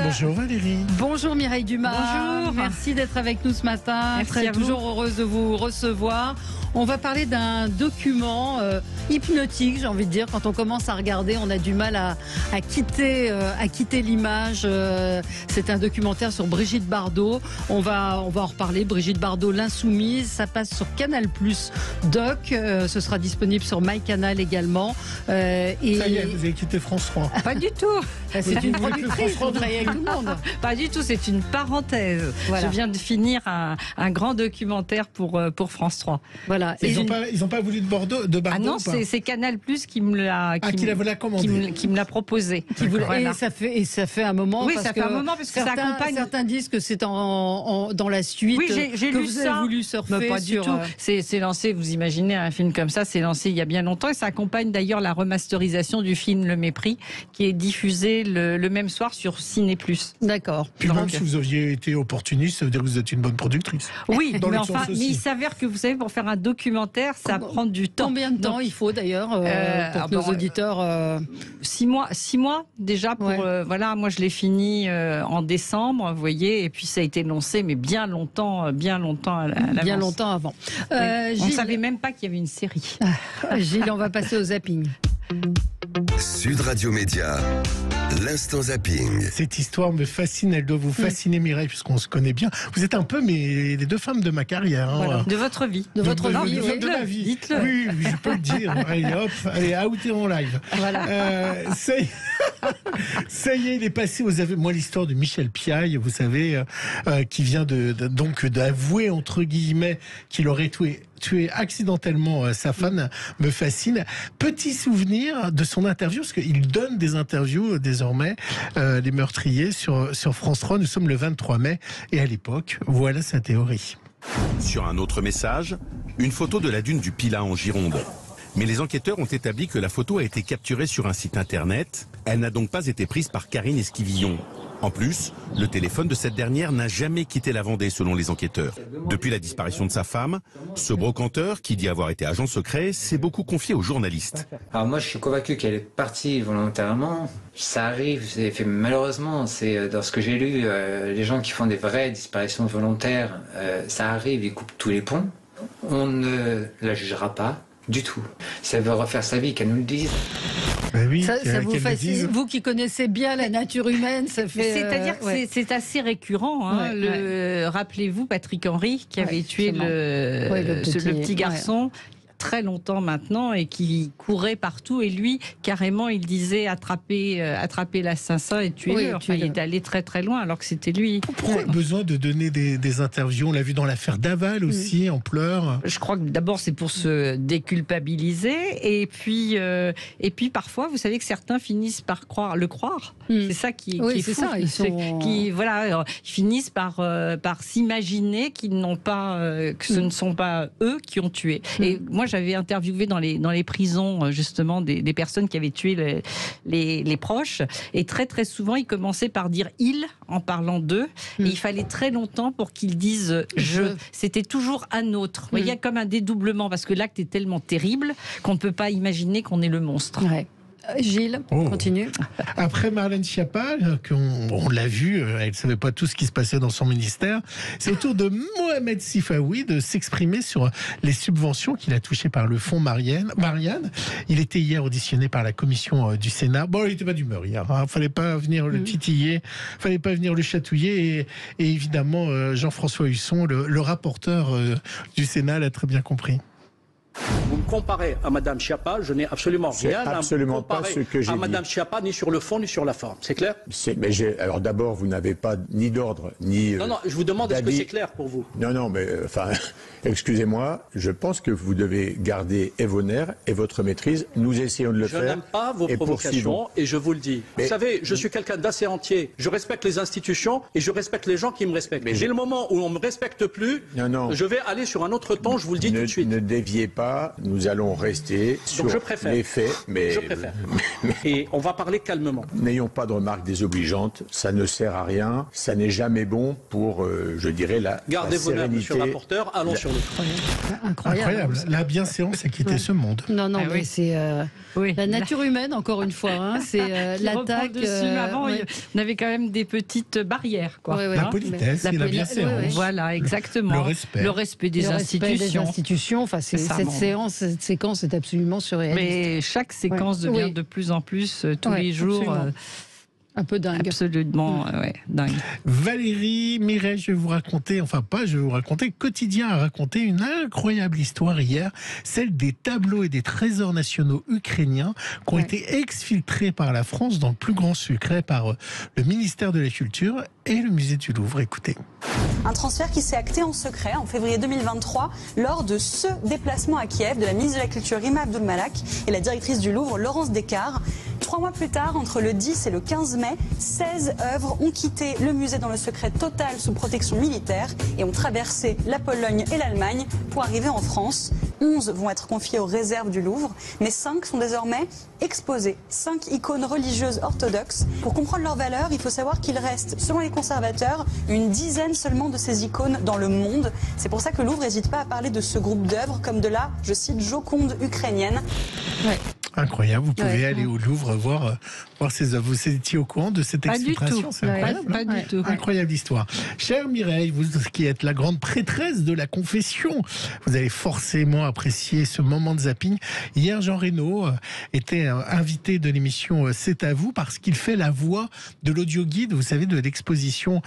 Bonjour Valérie. Bonjour Mireille Dumas. Bonjour. Merci d'être avec nous ce matin. Merci à vous. Toujours heureuse de vous recevoir. On va parler d'un document hypnotique, j'ai envie de dire. Quand on commence à regarder, on a du mal à quitter l'image. C'est un documentaire sur Brigitte Bardot. On va en reparler. Brigitte Bardot, l'insoumise. Ça passe sur Canal+ Doc. Ce sera disponible sur MyCanal également. Ça y est, vous avez quitté France 3. Pas du tout. C'est une productrice, vous travaillez avec tout le monde. Pas du tout, c'est une parenthèse. Voilà. Je viens de finir un grand documentaire pour France 3. Voilà. Ils n'ont pas voulu de Bardot Ah non, ou pas c'est Canal+ qui me l'a commandé. qui me l'a proposé. Voilà. Et ça fait un moment. Oui, parce ça fait un moment parce que ça accompagne. Certains disent que c'est dans la suite. Oui, j'ai que lu vous ça. avez voulu surfer Mais pas du tout. C'est lancé, vous imaginez un film comme ça, c'est lancé il y a bien longtemps et ça accompagne d'ailleurs la remasterisation du film Le Mépris qui est diffusé le même soir sur Ciné+. D'accord. Puis même si vous aviez été opportuniste, ça veut dire que vous êtes une bonne productrice. Oui, Dans mais l'autre sens aussi. il s'avère que vous savez, pour faire un documentaire, ça prend du temps. Combien de temps Donc, il faut d'ailleurs pour que nos auditeurs 6 mois déjà pour voilà, moi je l'ai fini en décembre, vous voyez, et puis ça a été lancé mais bien longtemps à l'avance. bien longtemps avant. Oui. On ne Gilles, savait même pas qu'il y avait une série. Gilles, on va passer au zapping. Sud Radio Média, l'instant zapping. Cette histoire me fascine, elle doit vous fasciner Mireille, puisqu'on se connaît bien. Vous êtes un peu les deux femmes de ma carrière. Hein. Voilà. De votre vie. De votre vie, oui. de ma vie. Dites-le. Oui, je peux le dire. Allez, hop, allez, out et en live. Voilà. Ça y est, il est passé aux aveux. Moi, l'histoire de Michel Piaille, vous savez, qui vient donc d'avouer, entre guillemets, qu'il aurait tué accidentellement sa femme, me fascine. Petit souvenir de son interview, parce qu'il donne des interviews désormais, les meurtriers sur France 3. Nous sommes le 23 mai, et à l'époque, voilà sa théorie. Sur un autre message, une photo de la dune du Pilat en Gironde. Mais les enquêteurs ont établi que la photo a été capturée sur un site internet. Elle n'a donc pas été prise par Karine Esquivillon. En plus, le téléphone de cette dernière n'a jamais quitté la Vendée selon les enquêteurs. Depuis la disparition de sa femme, ce brocanteur, qui dit avoir été agent secret, s'est beaucoup confié aux journalistes. Alors moi je suis convaincu qu'elle est partie volontairement. Ça arrive, malheureusement, c'est dans ce que j'ai lu, les gens qui font des vraies disparitions volontaires, ça arrive, ils coupent tous les ponts. On ne la jugera pas du tout. Si elle veut refaire sa vie, qu'elle nous le dise. Ben oui, Ça vous qu'elle le fascine. dise. Vous qui connaissez bien la nature humaine, ça fait. C'est-à-dire que c'est assez récurrent. Hein, rappelez-vous Patrick Henry qui avait tué le petit garçon. Très longtemps maintenant et qui courait partout et lui carrément il disait attraper l'assassin et tuer-le. Enfin, il est allé très très loin alors que c'était lui. Pourquoi besoin de donner des interviews? On l'a vu dans l'affaire Daval aussi, en pleurs. Je crois que d'abord c'est pour se déculpabiliser et puis parfois vous savez que certains finissent par le croire. C'est ça qui est fou. Ça, ils finissent par s'imaginer qu'ils n'ont pas que ce ne sont pas eux qui ont tué. Et moi j'avais interviewé dans les prisons justement des personnes qui avaient tué les proches et très très souvent ils commençaient par dire ils en parlant d'eux et il fallait très longtemps pour qu'ils disent je. C'était toujours un autre. Il y a comme un dédoublement parce que l'acte est tellement terrible qu'on ne peut pas imaginer qu'on est le monstre. Ouais. Gilles, continue. Après Marlène Schiappa, on l'a vu, elle ne savait pas tout ce qui se passait dans son ministère. C'est au tour de Mohamed Sifaoui de s'exprimer sur les subventions qu'il a touchées par le fonds Marianne. Il était hier auditionné par la commission du Sénat. Bon, il n'était pas d'humeur hier. Il ne fallait pas venir le titiller, il ne fallait pas venir le chatouiller. Et évidemment, Jean-François Husson, le rapporteur du Sénat, l'a très bien compris. Vous me comparez à Madame Schiappa, je n'ai absolument rien à me pas ce que j'ai à dit. Madame Schiappa, ni sur le fond, ni sur la forme. C'est clair? Alors d'abord, vous n'avez pas ni d'ordre, ni... Non, je vous demande, est-ce que c'est clair pour vous? Non, mais enfin, excusez-moi, je pense que vous devez garder et vos nerfs et votre maîtrise. Nous essayons de le faire. Je n'aime pas vos provocations et je vous le dis. Vous savez, je suis quelqu'un d'assez entier. Je respecte les institutions et je respecte les gens qui me respectent. Dès le moment où on ne me respecte plus, je vais aller sur un autre ton, je vous le dis tout de suite. Ne déviez pas, nous nous allons rester sur les faits, mais je préfère. Et on va parler calmement. N'ayons pas de remarques désobligeantes, ça ne sert à rien, ça n'est jamais bon pour, je dirais, la Gardez vos nerfs, monsieur le rapporteur, allons sur le fond. Incroyable. La bienséance a quitté ce monde. Non, mais oui. c'est la nature humaine, encore une fois. Hein. C'est l'attaque. Avant, on avait quand même des petites barrières. Quoi. Ouais, ouais. La politesse et la bienséance. Voilà, exactement. Le des respect. Le respect des institutions. institutions. Enfin, cette séquence est absolument surréaliste. Mais chaque séquence devient de plus en plus, tous les jours, un peu dingue. absolument dingue. Valérie, Mireille, je vais vous raconter, Quotidien a raconté une incroyable histoire hier, celle des tableaux et des trésors nationaux ukrainiens qui ont été exfiltrés par la France dans le plus grand secret par le ministère de la Culture et le musée du Louvre. Écoutez. Un transfert qui s'est acté en secret en février 2023 lors de ce déplacement à Kiev de la ministre de la Culture Rima Abdul-Malak et la directrice du Louvre Laurence Descartes. 3 mois plus tard, entre le 10 et le 15 mai, 16 œuvres ont quitté le musée dans le secret total sous protection militaire et ont traversé la Pologne et l'Allemagne pour arriver en France. 11 vont être confiées aux réserves du Louvre, mais 5 sont désormais exposées. 5 icônes religieuses orthodoxes. Pour comprendre leur valeur, il faut savoir qu'il reste, selon les conservateurs, une dizaine seulement de ces icônes dans le monde. C'est pour ça que le Louvre n'hésite pas à parler de ce groupe d'œuvres comme de la, je cite, Joconde ukrainienne. Incroyable, vous pouvez aller au Louvre voir ces œuvres. Vous étiez au courant de cette exfiltration? C'est incroyable. Pas du tout. Incroyable histoire. Chère Mireille, vous qui êtes la grande prêtresse de la confession, vous avez forcément apprécié ce moment de zapping. Hier, Jean Reno était invité de l'émission C'est à vous parce qu'il fait la voix de l'audio-guide, vous savez, de l'exposition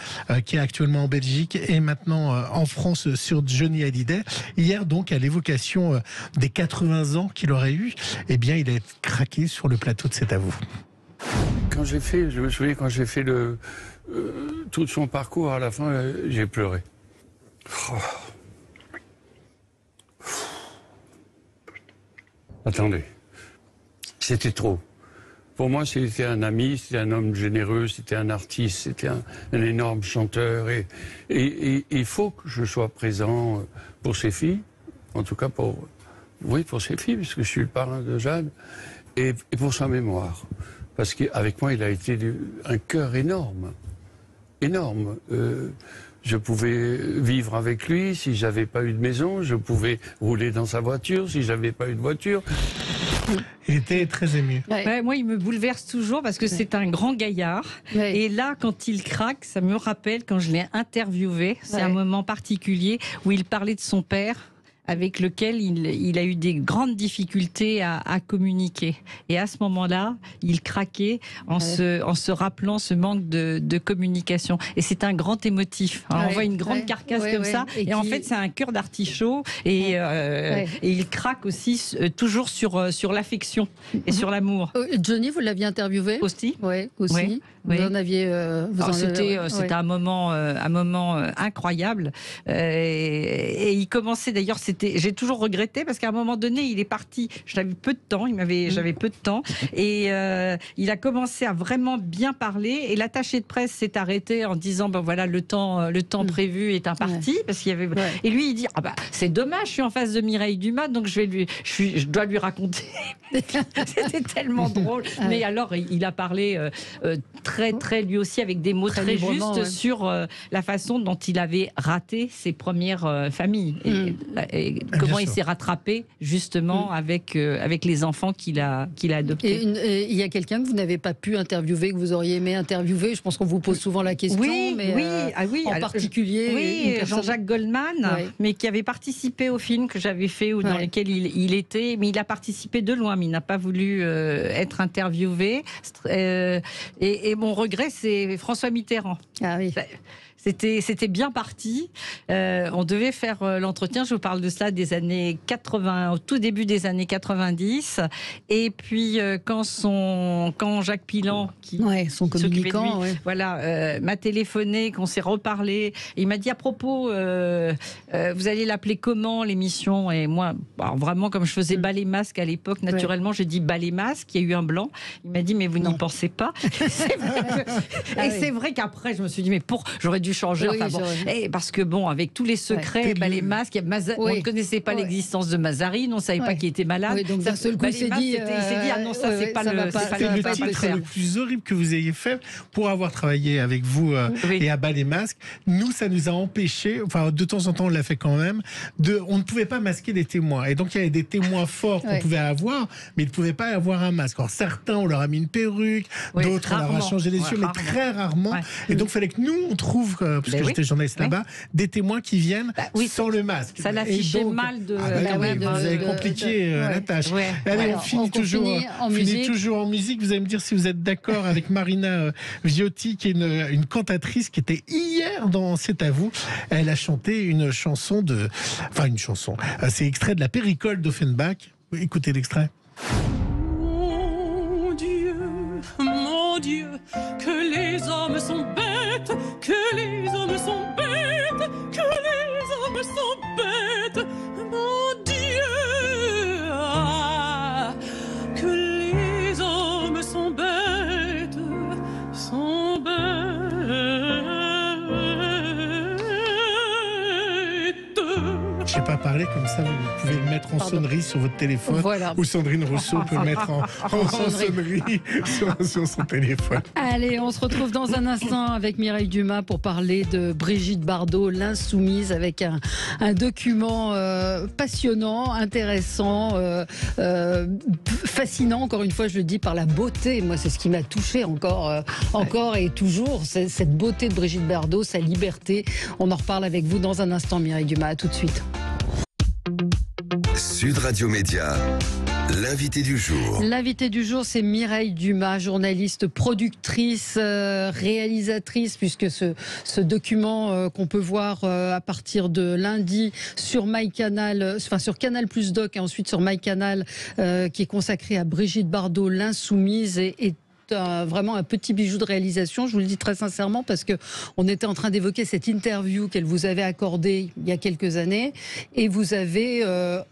qui est actuellement en Belgique et maintenant en France sur Johnny Hallyday. Hier, donc, à l'évocation des 80 ans qu'il aurait eu, eh bien, il a craqué sur le plateau de C'est à vous. Quand j'ai fait, je me souviens, quand j'ai fait tout son parcours, à la fin, j'ai pleuré. Oh. Attendez, c'était trop. Pour moi, c'était un ami, c'était un homme généreux, c'était un artiste, c'était un énorme chanteur. Et il faut que je sois présent pour ses filles, en tout cas pour ses filles, puisque je suis le parrain de Jeanne, et pour sa mémoire. Parce qu'avec moi, il a été un cœur énorme. Énorme. Je pouvais vivre avec lui si j'avais pas eu de maison, je pouvais rouler dans sa voiture si j'avais pas eu de voiture. Il était très ému. Moi, il me bouleverse toujours parce que c'est un grand gaillard. Et là, quand il craque, ça me rappelle quand je l'ai interviewé. C'est un moment particulier où il parlait de son père, avec lequel il a eu des grandes difficultés à communiquer. Et à ce moment-là, il craquait en se rappelant ce manque de communication. Et c'est un grand émotif. Alors, on voit une grande carcasse comme ça. Et en fait, c'est un cœur d'artichaut. Et il craque aussi toujours sur l'affection et sur l'amour. Johnny, vous l'aviez interviewé aussi? Oui, aussi. Vous en aviez... C'était un moment incroyable. Et il commençait d'ailleurs... J'ai toujours regretté parce qu'à un moment donné, il est parti. J'avais peu de temps. J'avais peu de temps. Et il a commencé à vraiment bien parler. Et l'attaché de presse s'est arrêté en disant ben voilà, le temps prévu est imparti. Parce qu'il y avait... Et lui, il dit ah bah, c'est dommage, je suis en face de Mireille Dumas, donc je dois lui raconter. C'était tellement drôle. Mais alors, il a parlé très, lui aussi, avec des mots très justes sur la façon dont il avait raté ses premières familles. Et comment il s'est rattrapé justement avec les enfants qu'il a adoptés. Et il y a quelqu'un que vous n'avez pas pu interviewer, que vous auriez aimé interviewer. Je pense qu'on vous pose souvent la question. En particulier Jean-Jacques Goldman, mais qui avait participé au film que j'avais fait ou dans lequel il était, mais il a participé de loin, mais il n'a pas voulu être interviewé. Et mon regret, c'est François Mitterrand. Ah oui. C'était bien parti. On devait faire l'entretien. Je vous parle de cela des années 80, au tout début des années 90. Et puis quand Jacques Pilan, son communicant, m'a téléphoné, qu'on s'est reparlé, il m'a dit à propos, vous allez l'appeler comment l'émission? Et moi, alors vraiment comme je faisais balai masque à l'époque, naturellement j'ai dit balai masque. Il y a eu un blanc. Il m'a dit mais vous n'y pensez pas. C'est Et c'est vrai qu'après, je me suis dit, mais j'aurais dû changer. Parce que bon, avec tous les secrets, les masques, on ne connaissait pas l'existence de Mazarine, on ne savait pas qu'il était malade. Oui, donc d'un seul coup, il s'est dit, ah non, ça, c'est pas le titre le plus horrible que vous ayez fait pour avoir travaillé avec vous et à bas les masques. Nous, ça nous a empêché, enfin, de temps en temps, on l'a fait quand même, on ne pouvait pas masquer les témoins. Et donc, il y avait des témoins forts qu'on pouvait avoir, mais ils ne pouvaient pas avoir un masque. Alors, certains, on leur a mis une perruque, d'autres, on leur a changé les yeux, mais très rarement. Et donc, il fallait que nous, on trouve, parce que j'étais journaliste là-bas, des témoins qui viennent sans le masque. Ça l'affichait mal de... vous avez compliqué la tâche. Allez, on finit toujours en musique. Vous allez me dire si vous êtes d'accord avec Marina Viotti, qui est une cantatrice qui était hier dans C'est à vous. Elle a chanté une chanson c'est extrait de la Péricole d'Offenbach. Écoutez l'extrait. Mon Dieu, que les hommes sont bêtes, que les hommes sont bêtes, que les hommes sont bêtes, mon Dieu, que les hommes sont bêtes, sont bêtes. Je sais pas parler comme ça, vous pouvez le mettre en sonnerie sur votre téléphone. Ou Sandrine Rousseau peut le mettre en sonnerie sur son téléphone. Allez, on se retrouve dans un instant avec Mireille Dumas pour parler de Brigitte Bardot, l'insoumise, avec un document passionnant, intéressant, fascinant, encore une fois, je le dis, par la beauté. Moi, c'est ce qui m'a touchée encore et toujours, cette beauté de Brigitte Bardot, sa liberté. On en reparle avec vous dans un instant, Mireille Dumas. À tout de suite. Sud Radio Média, l'invité du jour. L'invité du jour, c'est Mireille Dumas, journaliste, productrice, réalisatrice, puisque ce document qu'on peut voir à partir de lundi sur MyCanal, sur Canal Plus Doc et ensuite sur MyCanal, qui est consacré à Brigitte Bardot, l'insoumise, est vraiment un petit bijou de réalisation. Je vous le dis très sincèrement parce que on était en train d'évoquer cette interview qu'elle vous avait accordée il y a quelques années et vous avez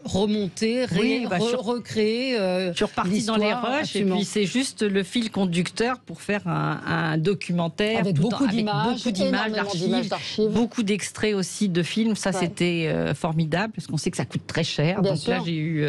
remonté, recréé. Je suis repartie dans les rushs et puis c'est juste le fil conducteur pour faire un documentaire avec beaucoup d'images, d'archives, beaucoup d'extraits aussi de films. Ça c'était formidable parce qu'on sait que ça coûte très cher. Bien donc sûr. Là j'ai eu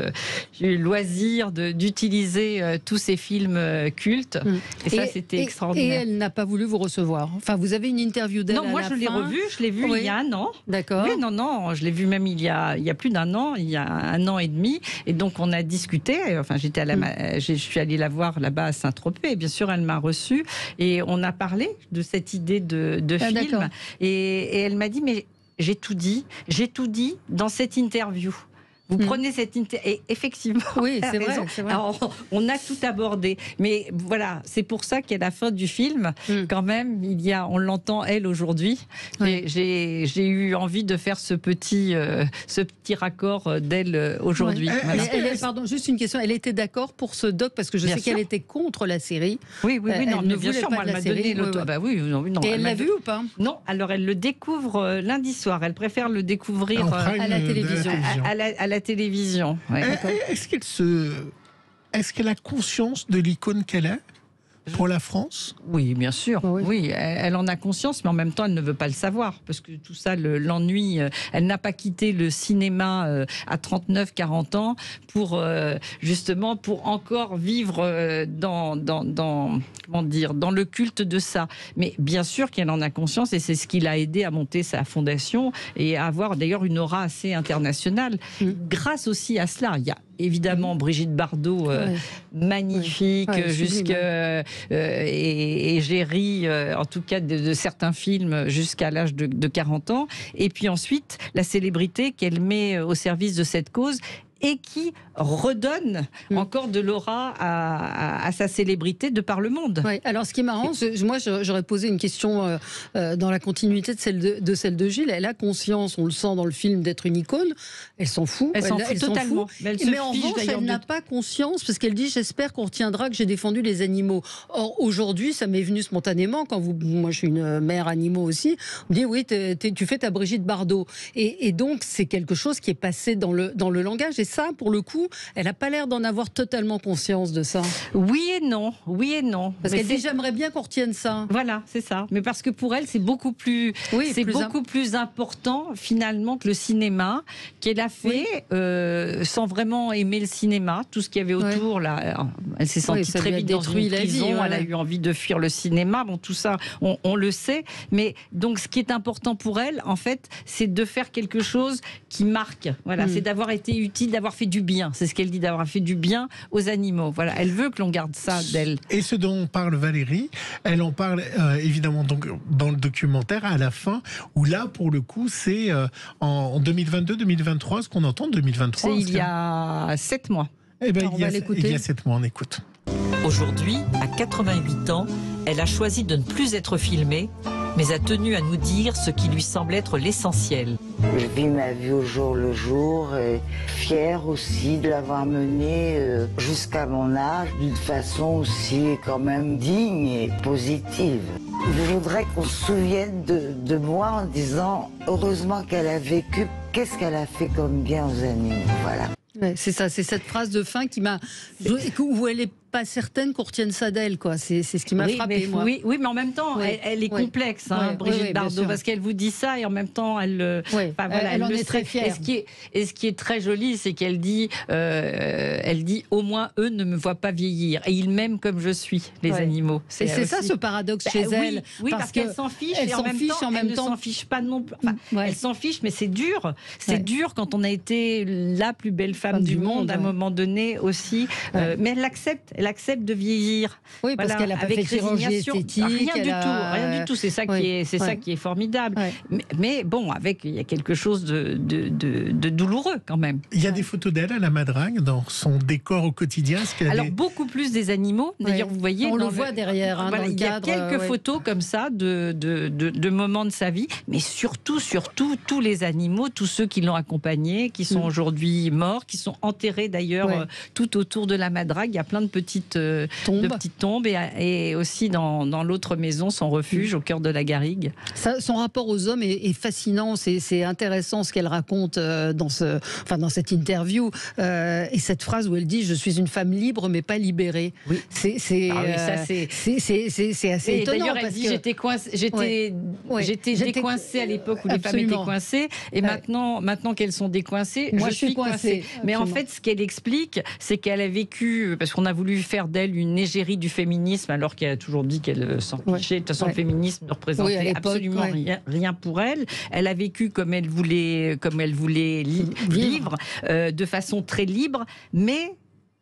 le loisir d'utiliser tous ces films cultes. Et ça, c'était extraordinaire. Et elle n'a pas voulu vous recevoir. Enfin, vous avez une interview d'elle. Non, moi, je l'ai revue. Je l'ai vue il y a un an. D'accord. Oui, non, je l'ai vue même il y a plus d'un an, il y a un an et demi. Et donc, on a discuté. Enfin, je suis allée la voir là-bas à Saint-Tropez. Et bien sûr, elle m'a reçue. Et on a parlé de cette idée de film. Et elle m'a dit, mais j'ai tout dit dans cette interview. Vous prenez cette et effectivement, oui, c'est vrai. Alors, on a tout abordé, mais voilà, c'est pour ça qu'à la fin du film, quand même, on l'entend elle aujourd'hui. J'ai eu envie de faire ce petit raccord d'elle aujourd'hui. Voilà. Pardon, juste une question. Elle était d'accord pour ce doc parce que je sais qu'elle était contre la série. Oui, non, mais bien sûr, moi, elle m'a donné l'auto. Bah oui, non. Et elle l'a vu ou pas? Non. Alors, elle le découvre lundi soir. Elle préfère le découvrir à la télévision. À la télévision. Est-ce qu'elle a conscience de l'icône qu'elle est pour la France? Oui, bien sûr. Oui, elle en a conscience, mais en même temps, elle ne veut pas le savoir, parce que tout ça l'ennuie. Elle n'a pas quitté le cinéma à 39-40 ans pour justement pour encore vivre dans le culte de ça. Mais bien sûr qu'elle en a conscience, et c'est ce qui l'a aidé à monter sa fondation et à avoir d'ailleurs une aura assez internationale. Grâce aussi à cela, il y a évidemment Brigitte Bardot, magnifique, et j'ai ri, en tout cas, de certains films jusqu'à l'âge de 40 ans. Et puis ensuite, la célébrité qu'elle met au service de cette cause et qui redonne encore de l'aura à sa célébrité de par le monde. Oui. Alors, ce qui est marrant, moi, j'aurais posé une question dans la continuité de celle de Gilles. Elle a conscience, on le sent dans le film, d'être une icône. Elle s'en fout. Elle s'en fout totalement. Mais en revanche, elle n'a pas conscience, parce qu'elle dit, j'espère qu'on retiendra que j'ai défendu les animaux. Or, aujourd'hui, ça m'est venu spontanément, moi, je suis une mère animaux aussi, on me dit, oui, tu fais ta Brigitte Bardot. Et donc, c'est quelque chose qui est passé dans le langage. Et ça, pour le coup, elle n'a pas l'air d'en avoir totalement conscience de ça. Oui et non, oui et non. Parce qu'elle dit j'aimerais bien qu'on retienne ça. Voilà, c'est ça. Mais parce que pour elle, c'est beaucoup plus, plus important finalement que le cinéma qu'elle a fait sans vraiment aimer le cinéma. Tout ce qu'il y avait autour, là, elle s'est sentie très vite dans une prison. Elle a eu envie de fuir le cinéma. Bon, tout ça, on le sait. Mais donc, ce qui est important pour elle, en fait, c'est de faire quelque chose qui marque. Voilà, c'est d'avoir été utile, d'avoir fait du bien. C'est ce qu'elle dit, d'avoir fait du bien aux animaux. Voilà, elle veut que l'on garde ça d'elle. Et ce dont parle Valérie, elle en parle évidemment donc dans le documentaire à la fin, où là, pour le coup, c'est en 2022-2023, ce qu'on entend 2023. C'est il y a 7 mois. Eh ben, il y a 7 mois, on écoute. Aujourd'hui, à 88 ans, elle a choisi de ne plus être filmée, mais a tenu à nous dire ce qui lui semble être l'essentiel. Je vis ma vie au jour le jour, et fière aussi de l'avoir menée jusqu'à mon âge, d'une façon aussi quand même digne et positive. Je voudrais qu'on se souvienne de moi en disant heureusement qu'elle a vécu, qu'est-ce qu'elle a fait comme bien aux animaux, voilà. Ouais, c'est ça, c'est cette phrase de fin qui m'a, où elle est pas certaine qu'on retienne ça d'elle, quoi. C'est ce qui m'a frappé, moi. Oui, mais en même temps, elle est complexe, Brigitte Bardot, parce qu'elle vous dit ça et en même temps, elle en est très fière. Et ce qui est très joli, c'est qu'elle dit, au moins eux ne me voient pas vieillir et ils m'aiment comme je suis, les animaux. Et c'est ça ce paradoxe chez elle. Oui, parce qu'elle s'en fiche et en même temps, elle ne s'en fiche pas non plus. Elle s'en fiche, mais c'est dur. C'est dur quand on a été la plus belle femme du monde à un moment donné aussi. Mais elle l'accepte. Elle accepte de vieillir. Oui, parce qu'elle n'a pas fait de chirurgie esthétique. Rien du tout. C'est ça qui est formidable. Mais bon, il y a quelque chose de douloureux quand même. Il y a des photos d'elle à la Madrague dans son décor au quotidien. Alors beaucoup plus des animaux. D'ailleurs, vous voyez, on le voit derrière. Dans le cadre, il y a quelques photos comme ça de moments de sa vie, mais surtout tous les animaux, tous ceux qui l'ont accompagnée, qui sont aujourd'hui morts, qui sont enterrés d'ailleurs tout autour de la Madrague. Il y a plein de petites tombes et aussi dans l'autre maison, son refuge au cœur de la Garrigue. Son rapport aux hommes est fascinant, c'est intéressant ce qu'elle raconte dans cette interview et cette phrase où elle dit « Je suis une femme libre mais pas libérée ». C'est assez étonnant. D'ailleurs, elle dit « J'étais décoincée à l'époque où les femmes étaient coincées et maintenant qu'elles sont décoincées, je suis coincée ». Mais en fait, ce qu'elle explique, c'est qu'elle a vécu, parce qu'on a voulu faire d'elle une égérie du féminisme, alors qu'elle a toujours dit qu'elle s'en fichait. De toute façon, le féminisme ne représentait absolument rien pour elle. Elle a vécu comme elle voulait vivre, de façon très libre, mais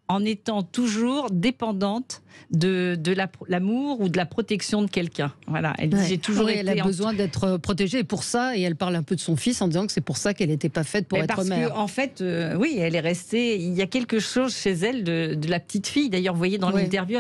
en étant toujours dépendante de l'amour ou de la protection de quelqu'un. Voilà, elle dit j'ai toujours été... Elle a besoin d'être protégée, et pour ça, et elle parle un peu de son fils en disant que c'est pour ça qu'elle n'était pas faite pour être mère. Parce qu'en fait, oui, elle est restée... Il y a quelque chose chez elle de la petite fille. D'ailleurs, vous voyez dans l'interview,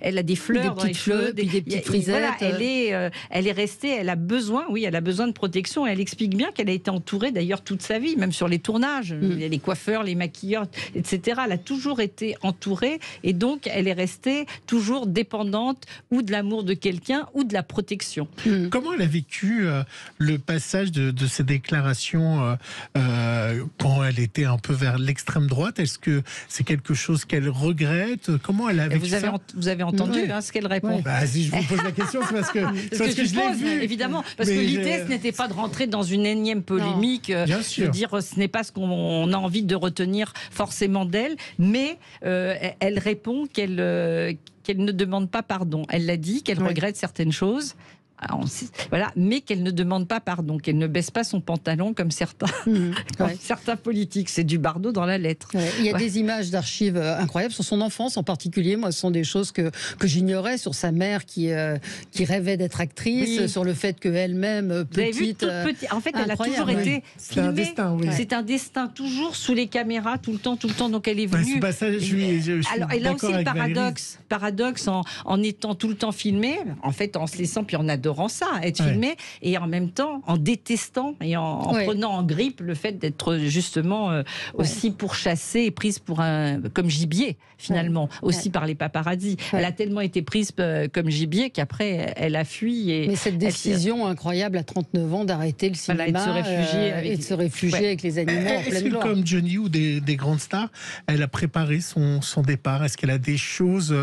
elle a des fleurs dans les cheveux, des petites frisettes. Voilà, elle est restée, elle a besoin de protection, et elle explique bien qu'elle a été entourée d'ailleurs toute sa vie, même sur les tournages. Il y a les coiffeurs, les maquilleurs, etc. Elle a toujours été entourée, et donc elle est restée toujours dépendante ou de l'amour de quelqu'un ou de la protection. Comment elle a vécu le passage de ces déclarations quand elle était un peu vers l'extrême droite? Est-ce que c'est quelque chose qu'elle regrette? Comment elle a vécu ça? Vous avez entendu ce qu'elle répond. Si je vous pose la question, c'est parce que je l'ai vu. Évidemment, parce que l'idée, ce n'était pas de rentrer dans une énième polémique, de dire ce n'est pas ce qu'on a envie de retenir forcément d'elle, mais elle répond qu'elle ne demande pas pardon. Elle l'a dit, qu'elle regrette certaines choses. Voilà, mais qu'elle ne demande pas pardon, qu'elle ne baisse pas son pantalon comme certains, certains politiques. C'est du Bardot dans la lettre. Il y a des images d'archives incroyables sur son enfance en particulier. Moi, ce sont des choses que j'ignorais sur sa mère qui rêvait d'être actrice, sur le fait qu'elle-même, petite... En fait, elle a toujours été filmée. C'est un destin, toujours sous les caméras, tout le temps. Donc elle est venue... Alors, et là aussi, le paradoxe en étant tout le temps filmée, en fait, en se laissant, puis en adorant adorant ça, être Ouais. filmé, et en même temps en détestant et en prenant en grippe le fait d'être justement aussi pourchassée et prise pour comme gibier finalement, aussi par les paparazzi. Elle a tellement été prise comme gibier qu'après elle a fui. Mais cette décision incroyable à 39 ans d'arrêter le cinéma et de se réfugier et de se réfugier avec les animaux en Est-ce pleine que gloire. comme Johnny ou des grandes stars, elle a préparé son départ? Est-ce qu'elle a des choses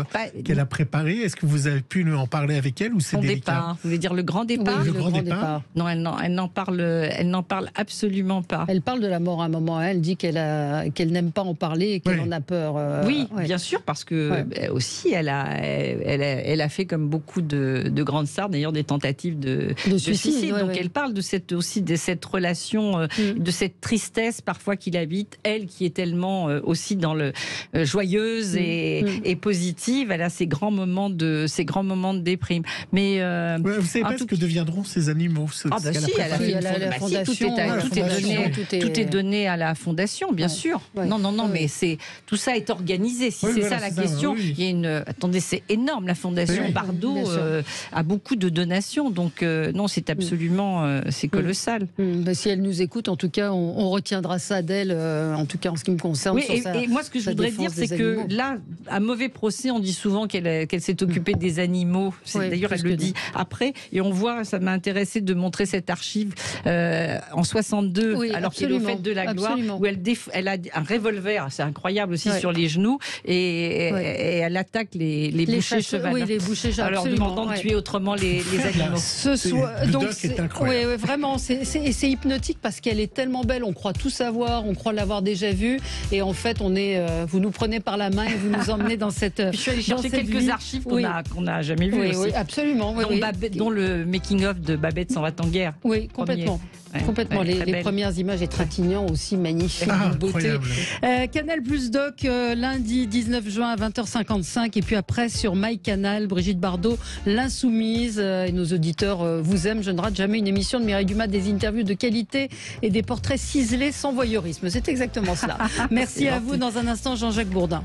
qu'elle a préparées? Est-ce que vous avez pu lui en parler avec elle ou c'est Son délicat? départ, vous voulez dire le grand départ? Oui, le grand départ. Non, elle n'en parle absolument pas. Elle parle de la mort à un moment. Elle dit qu'elle n'aime pas en parler et qu'elle en a peur. Oui, bien sûr, parce que aussi elle a fait comme beaucoup de grandes stars d'ailleurs des tentatives de suicide. Donc elle parle de cette relation, de cette tristesse parfois qu'il habite. Elle qui est tellement aussi dans le joyeuse et positive, elle a ces grands moments de déprime. Mais vous savez pas ce que deviendront ces animaux? Ah bah si, elle a fait une fondation. Tout est donné à la fondation, bien sûr. Non, mais tout ça est organisé. Si c'est ça la question, il y a une. Attendez, c'est énorme. La fondation Bardot a beaucoup de donations, donc non, c'est absolument, c'est colossal. Si elle nous écoute, en tout cas, on retiendra ça d'elle. En tout cas, en ce qui me concerne. Oui, et moi, ce que je voudrais dire, c'est que là, à mauvais procès, on dit souvent qu'elle s'est occupée des animaux. D'ailleurs, elle le dit après, et on voit. Ça m'a intéressé de montrer cette archive en 62, alors qu'elle est au fait de la gloire, où elle a un revolver, c'est incroyable aussi, sur les genoux, et elle attaque les bouchers chevalins. Oui, les bouchers chevalins. Alors demandant de tuer autrement les animaux. Donc, vraiment, c'est hypnotique parce qu'elle est tellement belle, on croit tout savoir, on croit l'avoir déjà vue, et en fait, vous nous prenez par la main et vous nous emmenez dans cette. Je suis allée chercher quelques archives qu'on n'a jamais vues. Oui, absolument. Dont le making-of de Babette s'en va en guerre. Oui, complètement. Complètement. Les premières images et Trintignant aussi magnifiques, de beauté. Canal Plus Doc, lundi 19 juin à 20h55. Et puis après, sur MyCanal, Brigitte Bardot, l'Insoumise. Et nos auditeurs vous aiment. Je ne rate jamais une émission de Mireille Dumas, des interviews de qualité et des portraits ciselés sans voyeurisme. C'est exactement cela. Merci à vous. Dans un instant, Jean-Jacques Bourdin.